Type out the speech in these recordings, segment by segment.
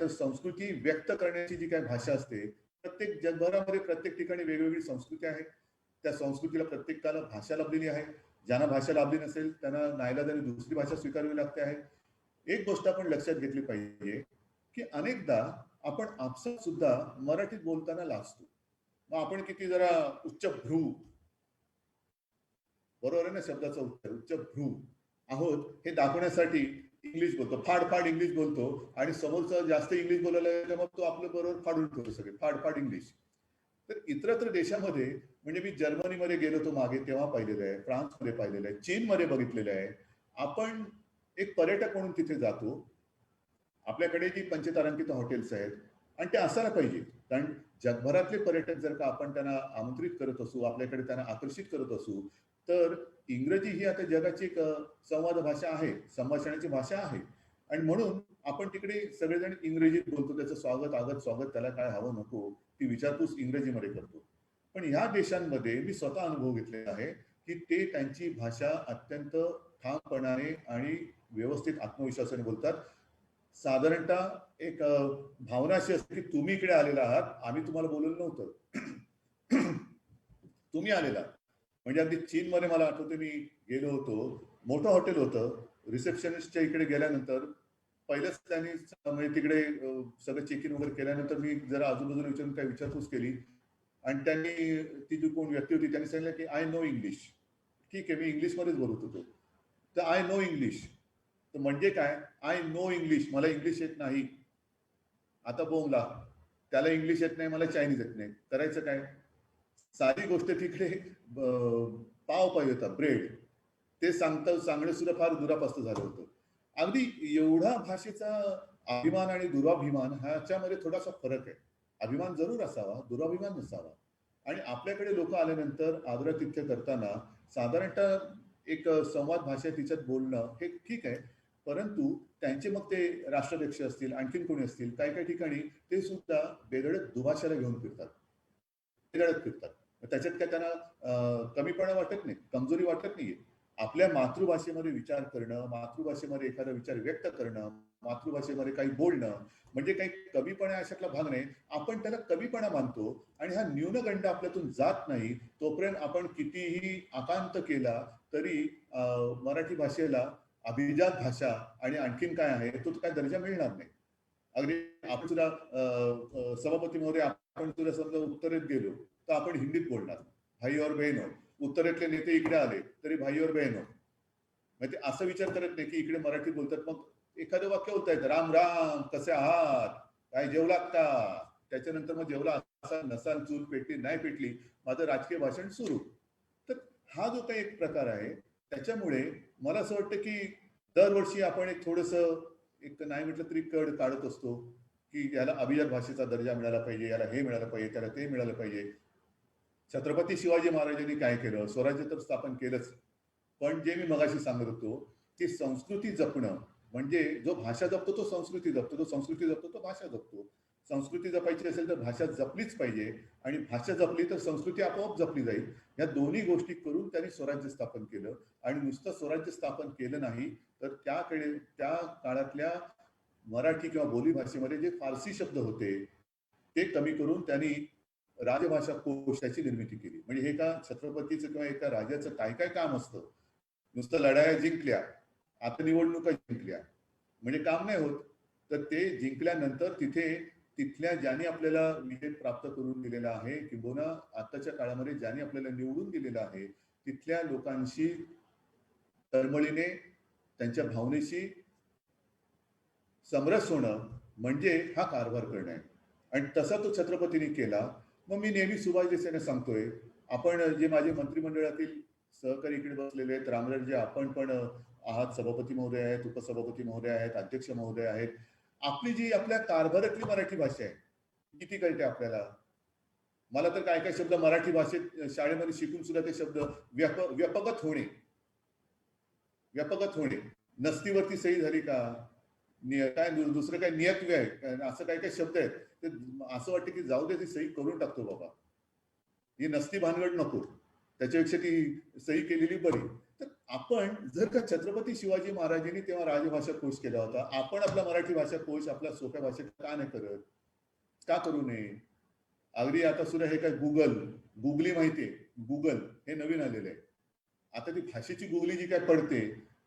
तर संस्कृती व्यक्त करण्याची जी काही भाषा असते, प्रत्येक जगभरामध्ये प्रत्येक ठिकाणी वेगवेगळी संस्कृती आहे. त्या संस्कृतीला प्रत्येकाला भाषा लाभलेली आहे. ज्यांना भाषा लाभली नसेल त्यांना नाईलाजाने दुसरी भाषा स्वीकारावी लागते आहे. एक गोष्ट आपण लक्षात घेतली पाहिजे, की अनेकदा आपण आपसात सुद्धा मराठीत बोलताना लाजतो. मग आपण किती जरा उच्चभ्रू, बरोबर आहे ना शब्दाचा उच्चार, उच्चभ्रू आहोत हे दाखवण्यासाठी इंग्लिश बोलतो, फाड इंग्लिश बोलतो आणि समोरचा जास्त इंग्लिश बोलायला लागला मग तो आपल्या बरोबर फाडून ठेवतो सगळे फाड इंग्लिश. तर इतरत्र देशामध्ये म्हणजे मी जर्मनीमध्ये गेलो होतो मागे तेव्हा पाहिलेलं आहे, फ्रान्समध्ये पाहिलेलं आहे, चीनमध्ये बघितलेलं आहे. आपण एक पर्यटक म्हणून तिथे जातो. आपल्याकडे जी पंचतारांकित हॉटेल्स आहेत आणि ते असायला पाहिजे. कारण जगभरातले पर्यटक जर का आपण त्यांना आमंत्रित करत असू, आपल्याकडे त्यांना आकर्षित करत असू, तर इंग्रजी ही आता जगाची एक संवाद भाषा आहे, संभाषणाची भाषा आहे. आणि म्हणून आपण तिकडे सगळेजण इंग्रजीत बोलतो. त्याचं स्वागत, त्याला काय हवं नको, ती विचारपूस इंग्रजीमध्ये करतो. पण ह्या देशांमध्ये मी स्वतः अनुभव घेतलेला आहे, की ते त्यांची भाषा अत्यंत ठामपणाने आणि व्यवस्थित आत्मविश्वासाने बोलतात. साधारणतः एक भावना अशी असते, की तुम्ही इकडे आलेला आहात, आम्ही तुम्हाला बोलवलं नव्हतं. तुम्ही आलेला. म्हणजे अगदी चीनमध्ये मला आठवतं मी गेलो होतो. मोठं हॉटेल होतं. रिसेप्शनिस्टच्या इकडे गेल्यानंतर पहिलंच त्यांनी म्हणजे तिकडे सगळं चेक इन वगैरे केल्यानंतर मी जरा आजूबाजूला विचारून काही विचारपूस केली आणि त्यांनी ती जी कोण व्यक्ती होती त्यांनी सांगितलं की आय नो इंग्लिश. ठीक आहे, मी इंग्लिशमध्येच बोलत होतो. तर आय नो इंग्लिश. तर म्हणजे काय? I know English. मला इंग्लिश येत नाही. आता बोंबला. त्याला इंग्लिश येत नाही, मला चायनीज येत नाही. करायचं काय? साधी गोष्ट तिकडे पाव पाहिजे होता, ब्रेड. ते सांगणं सुद्धा फार दुरापास्त झालं होतं. अगदी एवढा भाषेचा अभिमान आणि दुराभिमान ह्याच्यामध्ये थोडासा फरक आहे. अभिमान जरूर असावा, दुराभिमान नसावा. आणि आपल्याकडे लोक आल्यानंतर आदरातिथ्य करताना साधारणतः एक संवाद भाषा तिच्यात बोलणं हे ठीक आहे. परंतु त्यांचे मग ते राष्ट्राध्यक्ष असतील, आणखीन कोणी असतील, काही ठिकाणी ते सुद्धा बेधडक दुभाषाला घेऊन फिरतात. बेधडक फिरतात. त्याच्यात काय त्यांना कमीपणा वाटत नाही, कमजोरी वाटत नाहीये. आपल्या मातृभाषेमध्ये विचार करणं, मातृभाषेमध्ये एखादा विचार व्यक्त करणं, मातृभाषेमध्ये काही बोलणं म्हणजे काही कमीपणा अशातला भाग नाही. आपण त्याला कमीपणा मानतो आणि हा न्यूनगंड आपल्यातून जात नाही. तोपर्यंत आपण कितीही आकांत केला तरी मराठी भाषेला अभिजात भाषा आणि आणखीन काय आहे तो काय दर्जा मिळणार नाही. अगदी आपण सुद्धा सभापती महोदय आपण सुद्धा समजा उत्तरेत गेलो तर आपण हिंदीत बोलणार, भाई और बहनो. उत्तरेतले नेते इकडे आले तरी भाई और बहनो. म्हणजे ते असं विचार करत नाही की इकडे मराठीत बोलतात. मग एखादं वाक्य होत आहे, राम राम कसे आहात, काय जेवलात का, त्याच्यानंतर मग जेवला असा नसाल, चूल पेटली नाही पेटली, माझं राजकीय भाषण सुरू. तर हा जो काही एक प्रकार आहे त्याच्यामुळे मला असं वाटतं की दरवर्षी आपण एक थोडस एक नाही म्हटलं तरी कड काढत असतो की याला अभिजात भाषेचा दर्जा मिळाला पाहिजे, याला हे मिळालं पाहिजे, त्याला ते मिळालं पाहिजे. छत्रपती शिवाजी महाराजांनी काय केलं, स्वराज्य तर स्थापन केलंच. पण जे मी मगाशी सांगत होतो की संस्कृती जपणं म्हणजे जो भाषा जपतो तो संस्कृती जपतो, जो संस्कृती जपतो तो भाषा जपतो. संस्कृती जपायची असेल तर भाषा जपलीच पाहिजे आणि भाषा जपली तर संस्कृती आपोआप जपली जाईल. या दोन्ही गोष्टी करून त्यांनी स्वराज्य स्थापन केलं आणि नुसतं स्वराज्य स्थापन केलं नाही तर त्याकडे त्या काळातल्या मराठी किंवा बोली भाषेमध्ये जे फारसी शब्द होते ते कमी करून त्यांनी राजभाषा कोशाची निर्मिती केली. म्हणजे हे का छत्रपतीचं किंवा एका राजाचं काय काय काम असतं. नुसतं लढाया जिंकल्या, आता निवडणुका जिंकल्या म्हणजे काम नाही होत. तर ते जिंकल्यानंतर तिथे तिथल्या ज्यांनी आपल्याला विजय प्राप्त करून दिलेला आहे किंबहुना आताच्या काळामध्ये ज्यांनी आपल्याला निवडून दिलेलं आहे तिथल्या लोकांशी तळमळीने त्यांच्या भावनेशी समरस होणं म्हणजे हा कारभार करणं आहे. आणि तसा तो छत्रपतींनी केला. मग मी नेहमी सुभाष देसाईंना सांगतोय, आपण जे माझे मंत्रिमंडळातील सहकारी इकडे बसलेले आहेत, रामराजे आपण पण आहात, सभापती महोदय आहेत, उपसभापती महोदय आहेत, अध्यक्ष महोदय आहेत. आपली जी आपल्या कारभारातली मराठी भाषा आहे किती कळते आपल्याला. मला तर काय काय शब्द मराठी भाषेत शाळेमध्ये शिकून सुद्धा ते शब्द व्यपगत होणे, व्यपगत होणे, नसतीवरती सही झाली का, काय दुसरं काय नियत्व्य आहे असं काय काय शब्द आहेत ते असं वाटतं की जाऊ दे ती सही करून टाकतो बाबा, ही नसती भानगड नको, त्याच्यापेक्षा ती सही केलेली बरी. तर आपण जर का छत्रपती शिवाजी महाराजांनी तेव्हा राजभाषा कोश केला होता, आपण आपला मराठी भाषा कोश आपल्या सोप्या भाषेत का नाही करत? का करू नये? अगदी आता सुद्धा हे काय गुगली माहितीये, गुगल हे नवीन आलेलं आहे. आता ती भाषेची गुगली जी काय पडते,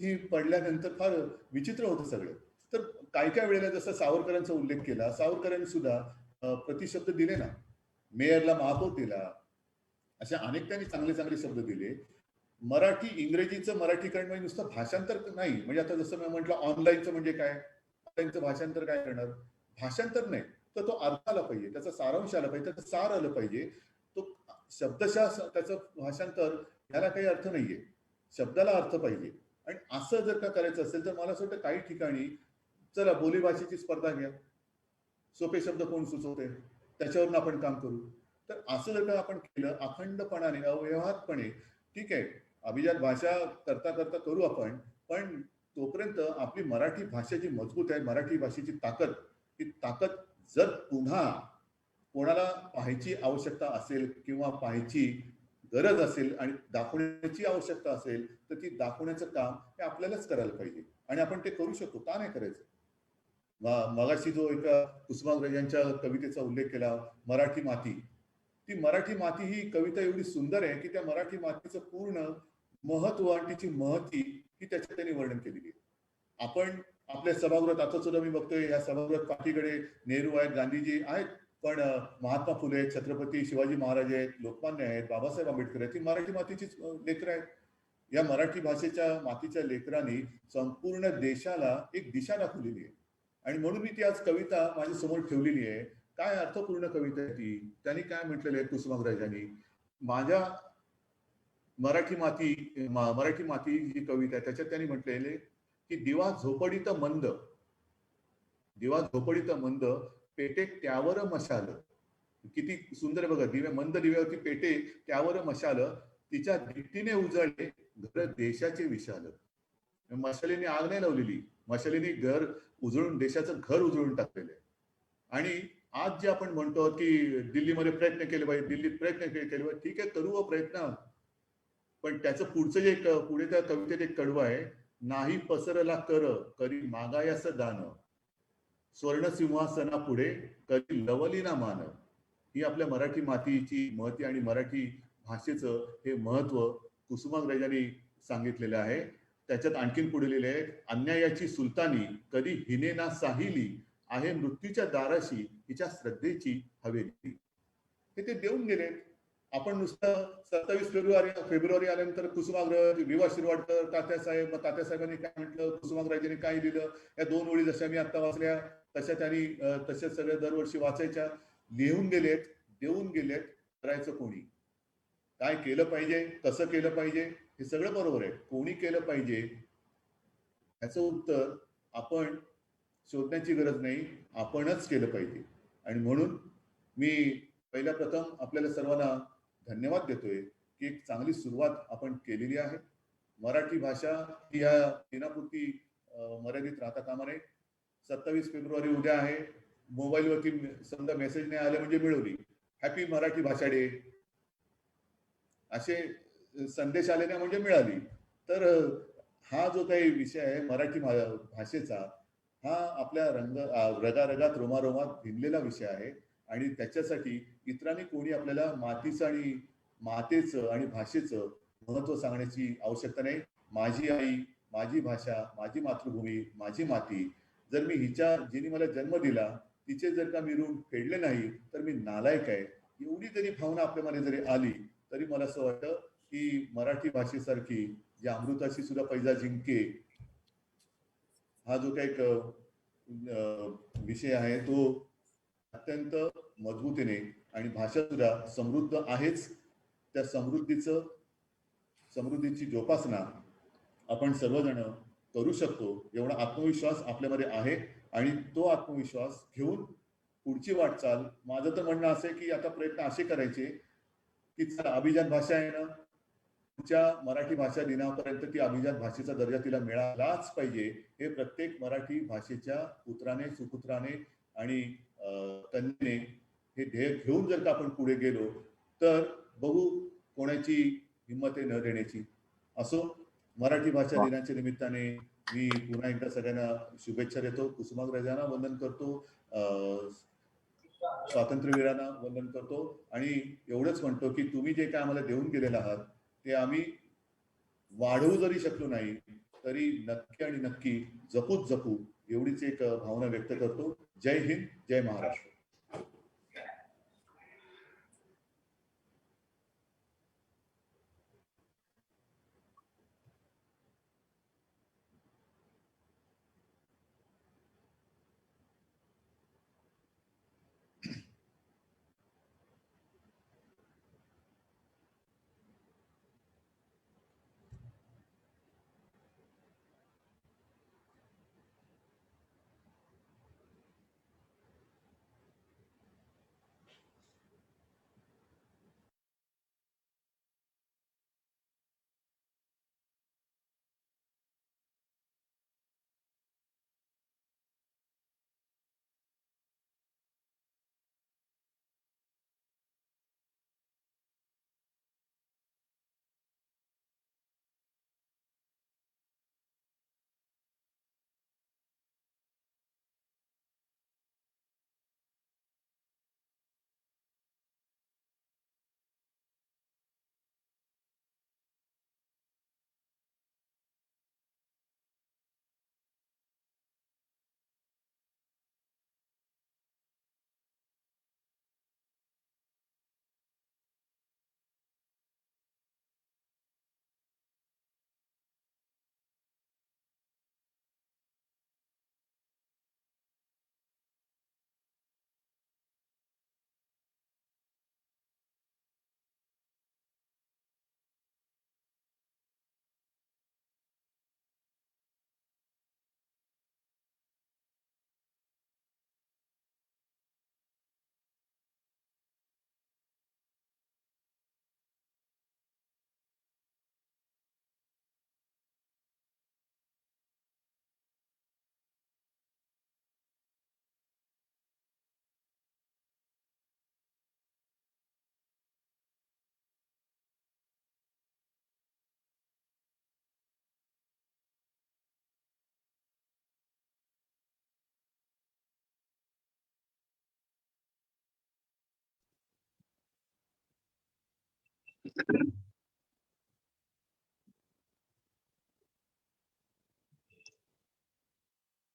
ती पडल्यानंतर फार विचित्र होतं सगळं. तर काही वेळेला जसं सावरकरांचा उल्लेख केला, सावरकरांनी सुद्धा प्रतिशब्द दिले ना. मेयरला महापौर दिला. अशा अनेक त्यांनी चांगले चांगले शब्द दिले. मराठी इंग्रजीचं मराठीकरण म्हणजे नुसतं भाषांतर नाही. म्हणजे आता जसं मी म्हटलं ऑनलाईनचं म्हणजे काय? ऑनलाईनचं भाषांतर काय करणार? भाषांतर नाही. तर तो अर्थ आला पाहिजे, त्याचा सारांश आला पाहिजे, त्याचं सार आलं पाहिजे. तो शब्दशः त्याचं भाषांतर ह्याला काही अर्थ नाहीये. शब्दाला अर्थ पाहिजे. आणि असं जर का करायचं असेल तर मला असं वाटतं काही ठिकाणी चला बोलीभाषेची स्पर्धा घ्या. सोपे शब्द कोण सुचवते त्याच्यावरून आपण काम करू. तर असं जर का आपण केलं अखंडपणाने अव्यवहारपणे ठीक आहे, अभिजात भाषा करता करता करू आपण, पण तोपर्यंत आपली मराठी भाषा जी मजबूत आहे, मराठी भाषेची ताकद, ती ताकद जर पुन्हा कोणाला पाहायची आवश्यकता असेल किंवा पाहायची गरज असेल आणि दाखवण्याची आवश्यकता असेल, तर ती दाखवण्याचं काम हे आपल्यालाच करायला पाहिजे आणि आपण ते करू शकतो. का नाही करायचं? मगाशी जो एका कुसुमाग्रज यांच्या कवितेचा उल्लेख केला, मराठी माती. ती मराठी माती ही कविता एवढी सुंदर आहे की त्या मराठी मातीचं पूर्ण महत्व आणि तिची महती ही त्याच्यात त्यांनी वर्णन केलेली आहे. आपण आपल्या सभागृहात आता सुद्धा मी बघतोय या सभागृहात पाठीकडे नेहरू आहेत, गांधीजी आहेत, पण महात्मा फुले आहेत, छत्रपती शिवाजी महाराज आहेत, लोकमान्य आहेत, बाबासाहेब आंबेडकर आहेत, ही मराठी मातीचीच लेकरं आहेत. या मराठी भाषेच्या मातीच्या लेकरांनी संपूर्ण देशाला एक दिशा दाखवलेली आहे आणि म्हणून मी ती आज कविता माझ्या समोर ठेवलेली आहे. काय अर्थपूर्ण कविता आहे ती. त्यांनी काय म्हटलेलं आहे कुसुमाग्रजांनी, माझ्या मराठी माती ही कविता आहे त्याच्यात त्यांनी म्हटलेले की दिवा झोपडीत मंद पेटे त्यावर मशाल. किती सुंदर बघा, दिव्यावरती पेटे त्यावर मशाल, तिच्या दीप्तीने उजळले घर देशाचे विशाल. मशालीने आग नाही लावलेली, मशालीने देशाचं घर उजळून टाकलेलं आहे. आणि आज जे आपण म्हणतो की दिल्लीमध्ये प्रयत्न केले पाहिजे, दिल्लीत प्रयत्न केले पाहिजे, ठीक आहे करू प्रयत्न, पण त्याचं पुढचं जे पुढे त्या कवितेत एक कडवं आहे, नाही पसरला करी मागायास दान, स्वर्ण सिंहासना पुढे कधी लवली ना मान. ही आपल्या मराठी मातीची महती आणि मराठी भाषेचं हे महत्व कुसुमाग्रजांनी सांगितलेलं आहे. त्याच्यात आणखीन पुढे लिहिले आहे, अन्यायाची सुलतानी कधी हिने ना साहिली, आहे मृत्यूच्या दाराशी हिच्या श्रद्धेची हवेली. हे ते देऊन गेले. आपण नुसतं 27 फेब्रुवारी आल्यानंतर कुसुमाग्रज, वि वा शिरवाडकर, तात्यासाहेबांनी काय म्हटलं, कुसुमाग्रजांनी काय लिहिलं, या 2 ओळी जशा मी आता वाचल्या तशा त्यांनी तशाच सगळ्या दरवर्षी वाचायच्या. लिहून गेलेत, देऊन गेलेत, करायचं कोणी? काय केलं पाहिजे, कसं केलं पाहिजे, हे सगळं बरोबर आहे. कोणी केलं पाहिजे ह्याचं उत्तर आपण शोधण्याची गरज नाही, आपणच केलं पाहिजे. आणि म्हणून मी पहिल्या प्रथम आपल्याला सर्वांना धन्यवाद देतोय की एक चांगली सुरुवात आपण केलेली आहे. मराठी भाषा ही या दिनापुरती मर्यादित राहता कामा नये. 27 फेब्रुवारी उद्या आहे. मोबाईलवरती समजा मेसेज नाही आले म्हणजे मिळवली, हॅपी मराठी भाषा डे, असे संदेश आले नाही म्हणजे मिळाली. तर हा जो काही विषय आहे मराठी भाषेचा, हा आपल्या रगारगात रोमारोमात भिनलेला विषय आहे आणि त्याच्यासाठी इतरांनी कोणी आपल्याला मातेचं आणि भाषेचं महत्व सांगण्याची आवश्यकता नाही. माझी आई, माझी भाषा, माझी मातृभूमी, माझी माती, जर मी जिने मला जन्म दिला तिचे जर का मी ऋण फेडले नाही तर मी नालायक आहे. एवढी जरी भावना आपल्यामध्ये जरी आली तरी मला असं वाटतं की मराठी भाषेसारखी जी अमृताची सुद्धा पैजा जिंके, हा जो काही विषय आहे तो अत्यंत मजबूतीने, आणि भाषा सुद्धा समृद्ध आहेच, त्या समृद्धीची जोपासना आपण सर्वजण करू शकतो एवढा आत्मविश्वास आपल्यामध्ये आहे. आणि तो आत्मविश्वास घेऊन पुढची वाटचाल, माझं तर म्हणणं असं आहे की आता प्रयत्न असे करायचे की चला अभिजात भाषा आहे ना, पुढच्या मराठी भाषा दिनापर्यंत ती अभिजात भाषेचा दर्जा तिला मिळालाच पाहिजे, हे प्रत्येक मराठी भाषेच्या पुत्राने, सुपुत्राने आणि कन्येने हे ध्येय घेऊन जर का आपण पुढे गेलो तर बघू कोणाची हिंमत आहे न देण्याची. असो, मराठी भाषा दिनाच्या निमित्ताने मी पुन्हा एकदा सगळ्यांना शुभेच्छा देतो. कुसुमाग्रजांना वंदन करतो, स्वातंत्र्यवीरांना वंदन करतो आणि एवढंच म्हणतो की तुम्ही जे काय आम्हाला देऊन गेलेलं आहात ते आम्ही वाढवू जरी शकलो नाही तरी नक्की आणि नक्की जपू एवढीच एक भावना व्यक्त करतो. जय हिंद, जय महाराष्ट्र.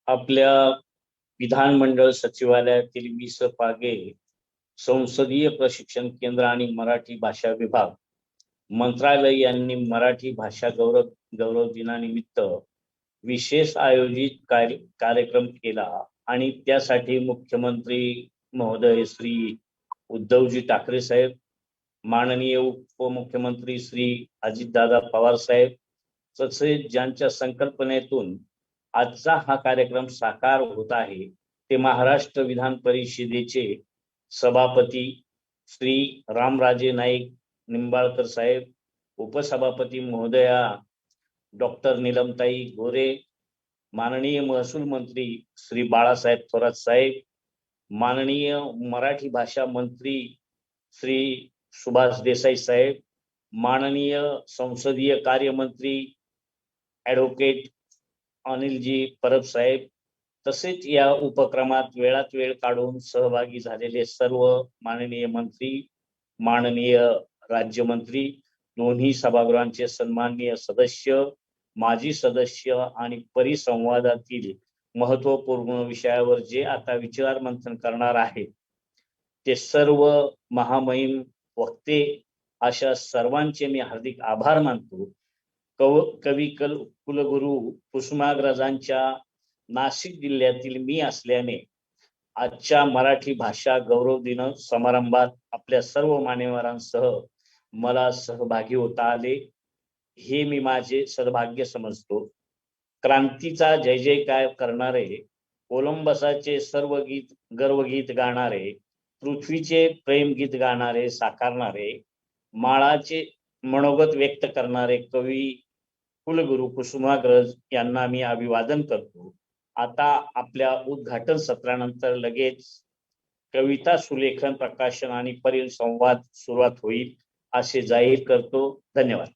आपल्या विधानमंडळ सचिवालयातील विस पागे संसदीय प्रशिक्षण केंद्र आणि मराठी भाषा विभाग मंत्रालय यांनी मराठी भाषा गौरव दिनानिमित्त विशेष आयोजित कार्यक्रम केला आणि त्यासाठी मुख्यमंत्री महोदय श्री उद्धवजी ठाकरे साहेब, माननीय उपमुख्यमंत्री श्री अजितदादा पवार साहेब तसेच ज्यांच्या संकल्पनेतून आजचा हा कार्यक्रम साकार होत आहे ते महाराष्ट्र विधान परिषदेचे सभापती श्री रामराजे नाईक निंबाळकर साहेब, उपसभापती महोदया डॉक्टर नीलमताई गोरे, माननीय महसूल मंत्री श्री बाळासाहेब थोरात साहेब, माननीय मराठी भाषा मंत्री श्री सुभाष देसाई साहेब, माननीय संसदीय कार्य मंत्री ॲडव्होकेट अनिलजी परब साहेब, तसेच या उपक्रमात वेळात वेळ काढून सहभागी झालेले सर्व माननीय मंत्री, माननीय राज्यमंत्री, दोन्ही सभागृहांचे सन्माननीय सदस्य, माजी सदस्य आणि परिसंवादातील महत्वपूर्ण विषयावर जे आता विचार मंथन करणार आहे ते सर्व महामहिम वक्ते अशा सर्वांचे मी हार्दिक आभार मानतो. कवी कुलगुरू कुसुमाग्रजांच्या नाशिक जिल्ह्यातील मी असल्याने आजच्या मराठी भाषा गौरव दिन समारंभात आपल्या सर्व मान्यवरांसह मला सहभागी होता आले हे मी माझे सद्भाग्य समजतो. क्रांतीचा जय जयकार करणारे, कोलंबसाचे सर्व गीत गर्वगीत गाणारे, पृथ्वीचे प्रेमगीत गाणारे साकारणारे, माळाचे मनोगत व्यक्त करणारे कवी कुलगुरू कुसुमाग्रज यांना मी अभिवादन करतो. आता आपल्या उद्घाटन सत्रानंतर लगेच कविता सुलेखन, प्रकाशन आणि परिसंवाद सुरुवात होईल असे जाहीर करतो. धन्यवाद.